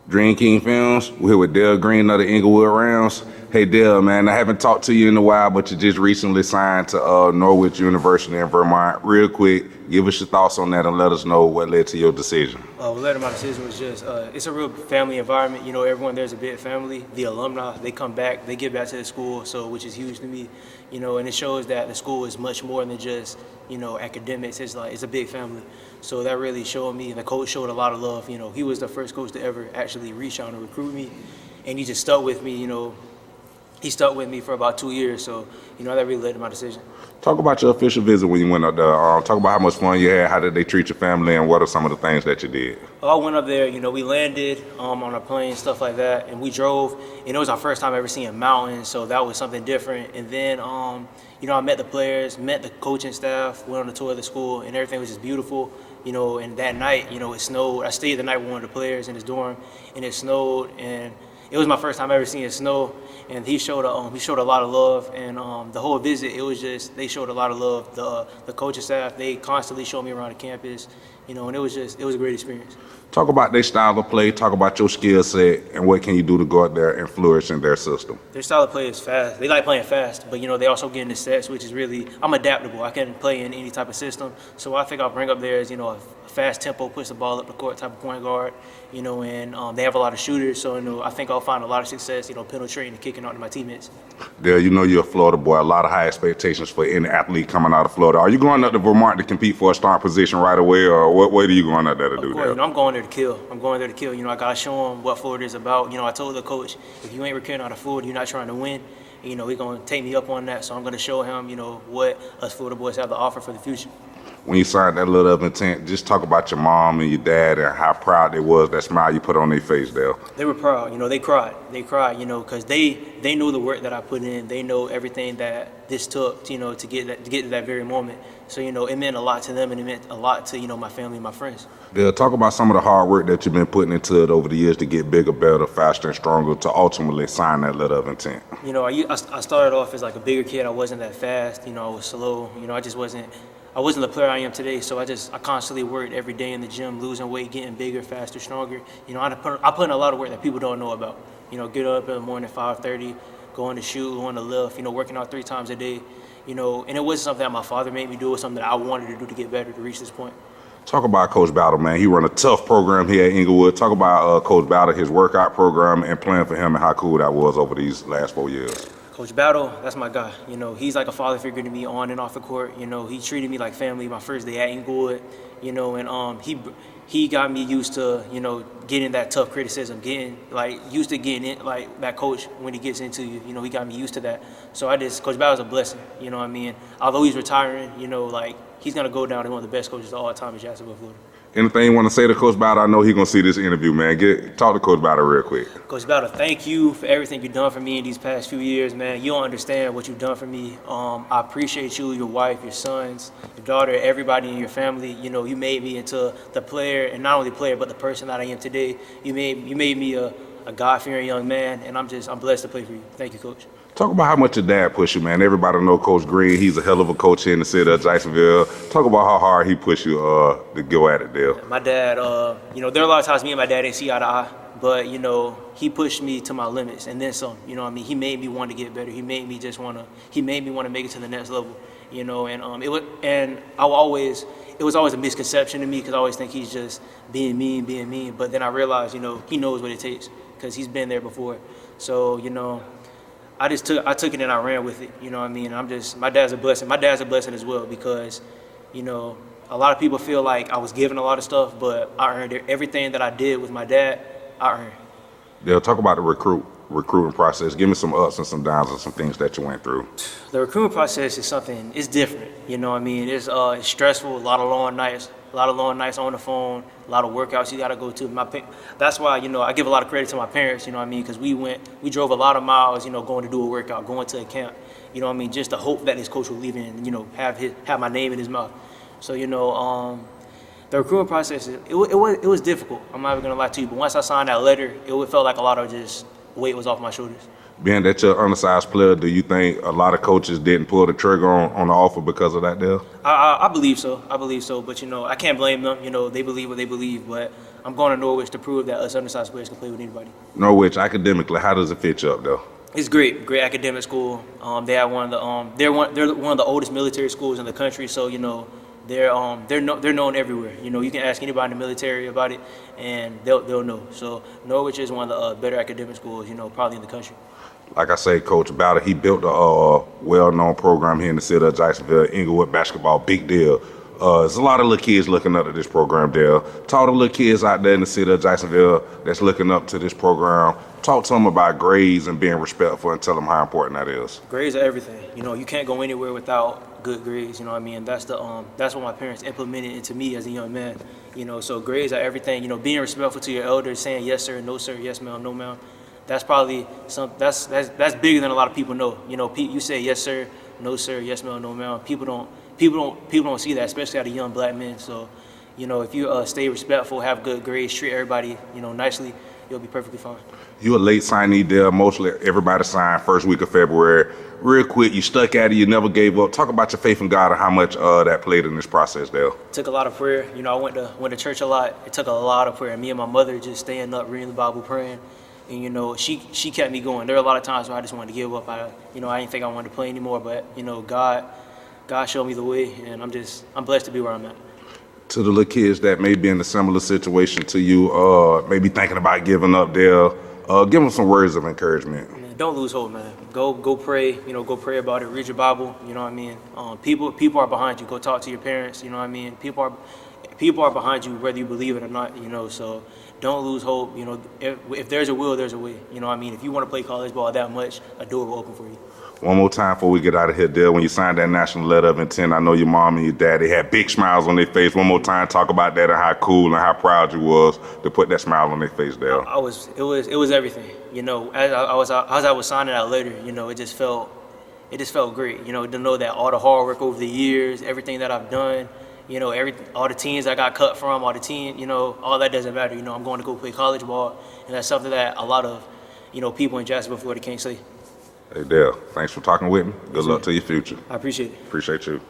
DreamKingFilmz. We're here with Dale Green of the Englewood Rams. Hey Dale, man, I haven't talked to you in a while, but you just recently signed to Norwhich University in Vermont. Real quick, give us your thoughts on that and let us know what led to your decision. What led to my decision was just, it's a real family environment. You know, everyone there's a big family. The alumni, they come back, they give back to the school, so which is huge to me. You know, and it shows that the school is much more than just, you know, academics. It's like, it's a big family. So that really showed me, and the coach showed a lot of love. You know, he was the first coach to ever actually reach out and recruit me, and he just stuck with me, you know. He stuck with me for about 2 years, so, you know, that really led to my decision. Talk about your official visit when you went up there. Talk about how much fun you had, how did they treat your family, and what are some of the things that you did? I went up there, you know, we landed on a plane, stuff like that, and we drove, and it was our first time ever seeing mountains, so that was something different. And then, you know, I met the players, met the coaching staff, went on a tour of the school, and everything was just beautiful. You know, and that night, you know, it snowed. I stayed the night with one of the players in his dorm, and it snowed, and it was my first time ever seeing snow, and he showed a lot of love, and the whole visit, it was just, they showed a lot of love. The coaching staff, they constantly showed me around the campus, you know, and it was a great experience. Talk about their style of play, talk about your skill set, and what can you do to go out there and flourish in their system. Their style of play is fast. They like playing fast, but, you know, they also get into sets, which is really, I'm adaptable. I can play in any type of system, so I think I'll bring up there is, you know, a fast tempo, push the ball up the court type of point guard, you know, and they have a lot of shooters, so, you know, I think I'll find a lot of success, you know, penetrating and kicking out to my teammates. Dale, you know you're a Florida boy, a lot of high expectations for any athlete coming out of Florida. Are you going up to Vermont to compete for a starting position right away, or what way are you going up there to do that? You know, I'm going there to kill. You know, I got to show them what Florida is about. You know, I told the coach, if you ain't recruiting out of Florida, you're not trying to win. You know, he's going to take me up on that, so I'm going to show him, you know, what us Florida boys have to offer for the future. When you signed that letter of intent, just talk about your mom and your dad and how proud they was, that smile you put on their face, Dale. They were proud. You know, they cried, you know, because they know the work that I put in. They know everything that this took, you know, to get to that very moment. So, you know, it meant a lot to them, and it meant a lot to, you know, my family and my friends. Dale, talk about some of the hard work that you've been putting into it over the years to get bigger, better, faster, and stronger to ultimately sign that letter of intent. You know, I started off as like a bigger kid. I wasn't that fast. You know, I was slow. You know, I wasn't the player I am today, so I constantly worked every day in the gym, losing weight, getting bigger, faster, stronger. You know, I put in a lot of work that people don't know about. You know, get up in the morning, 5:30, going to shoot, going to lift, you know, working out 3 times a day. You know, and it wasn't something that my father made me do. It was something that I wanted to do to get better, to reach this point. Talk about Coach Battle, man. He run a tough program here at Englewood. Talk about Coach Battle, his workout program, and playing for him, and how cool that was over these last 4 years. Coach Battle, that's my guy. You know, he's like a father figure to me on and off the court. You know, he treated me like family my first day at Englewood. You know, and he got me used to, you know, getting that tough criticism, used to getting it, like that coach when he gets into you. You know, he got me used to that. So Coach Battle's a blessing. You know what I mean? Although he's retiring, you know, like he's gonna go down as one of the best coaches of all time in Jacksonville, Florida. Anything you want to say to Coach Battle? I know he's going to see this interview, man. Talk to Coach Battle real quick. Coach Battle, thank you for everything you've done for me in these past few years, man. You don't understand what you've done for me. I appreciate you, your wife, your sons, your daughter, everybody in your family. You know, you made me into the player, and not only player, but the person that I am today. You made me a God-fearing young man, and I'm blessed to play for you. Thank you, Coach. Talk about how much your dad pushed you, man. Everybody know Coach Green. He's a hell of a coach here in the city of Jacksonville. Talk about how hard he pushed you to go at it, Dale. My dad, you know, there are a lot of times me and my dad didn't see eye to eye, but, you know, he pushed me to my limits and then some. You know what I mean? He made me want to get better. He made me want to make it to the next level. You know, and it was always a misconception to me because I always think he's just being mean. But then I realized, you know, he knows what it takes because he's been there before. So, you know, I took it and I ran with it. You know what I mean? My dad's a blessing. My dad's a blessing as well because, you know, a lot of people feel like I was given a lot of stuff, but I earned it. Everything that I did with my dad, I earned. Dale, talk about the recruiting process. Give me some ups and some downs and some things that you went through. The recruiting process is it's different. You know what I mean? It's stressful, a lot of long nights on the phone, a lot of workouts you got to go to. That's why, you know, I give a lot of credit to my parents, you know what I mean? Because we drove a lot of miles, you know, going to do a workout, going to a camp, you know what I mean? Just to hope that his coach will leave in, you know, have my name in his mouth. So, you know, the recruiting process, it was difficult. I'm not even going to lie to you. But once I signed that letter, it felt like a lot of just weight was off my shoulders. Being that you're an undersized player, do you think a lot of coaches didn't pull the trigger on the offer because of that deal? I believe so. But, you know, I can't blame them. You know, they believe what they believe. But I'm going to Norwich to prove that us undersized players can play with anybody. Norwich, academically, how does it fit you up, though? It's great academic school. They have one of the they're one of the oldest military schools in the country. So you know they're known everywhere. You know, you can ask anybody in the military about it, and they'll know. So Norwich is one of the better academic schools, you know, probably in the country. Like I say, Coach Bowder, he built a well-known program here in the city of Jacksonville, Englewood basketball, big deal. There's a lot of little kids looking up to this program, Dale. Talk to little kids out there in the city of Jacksonville that's looking up to this program. Talk to them about grades and being respectful and tell them how important that is. Grades are everything. You know, you can't go anywhere without good grades. You know what I mean? That's what my parents implemented into me as a young man. You know, so grades are everything. You know, being respectful to your elders, saying yes sir, no sir, yes ma'am, no ma'am. That's probably that's bigger than a lot of people know. You know, you say yes sir, no sir, yes ma'am, no ma'am. People don't see that, especially out of young black men. So, you know, if you stay respectful, have good grades, treat everybody, you know, nicely, you'll be perfectly fine. You a late signee, Dale. Mostly everybody signed first week of February. Real quick, you stuck at it, you never gave up. Talk about your faith in God and how much that played in this process, Dale. It took a lot of prayer. You know, I went to church a lot. It took a lot of prayer. Me and my mother just staying up, reading the Bible, praying. And you know, she kept me going. There were a lot of times where I just wanted to give up. I didn't think I wanted to play anymore. But you know, God showed me the way, and I'm blessed to be where I'm at. To the little kids that may be in a similar situation to you, maybe thinking about giving up, Dale, give them some words of encouragement. Man, don't lose hope, man. Go pray. You know, go pray about it. Read your Bible. You know what I mean. People are behind you. Go talk to your parents. You know what I mean. People are behind you, whether you believe it or not. You know, so don't lose hope. You know, if there's a will, there's a way. You know what I mean. If you want to play college ball that much, a door will open for you. One more time before we get out of here, Dale. When you signed that national letter of intent, I know your mom and your dad, they had big smiles on their face. One more time, talk about that and how cool and how proud you was to put that smile on their face, Dale. It was everything. You know, as I was signing that letter, you know, it just felt great. You know, to know that all the hard work over the years, everything that I've done, you know, all the teams I got cut from, you know, all that doesn't matter. You know, I'm going to go play college ball, and that's something that a lot of, you know, people in Jacksonville, Florida can't say. Hey, Dale, thanks for talking with me. Good luck to your future. I appreciate it. Appreciate you.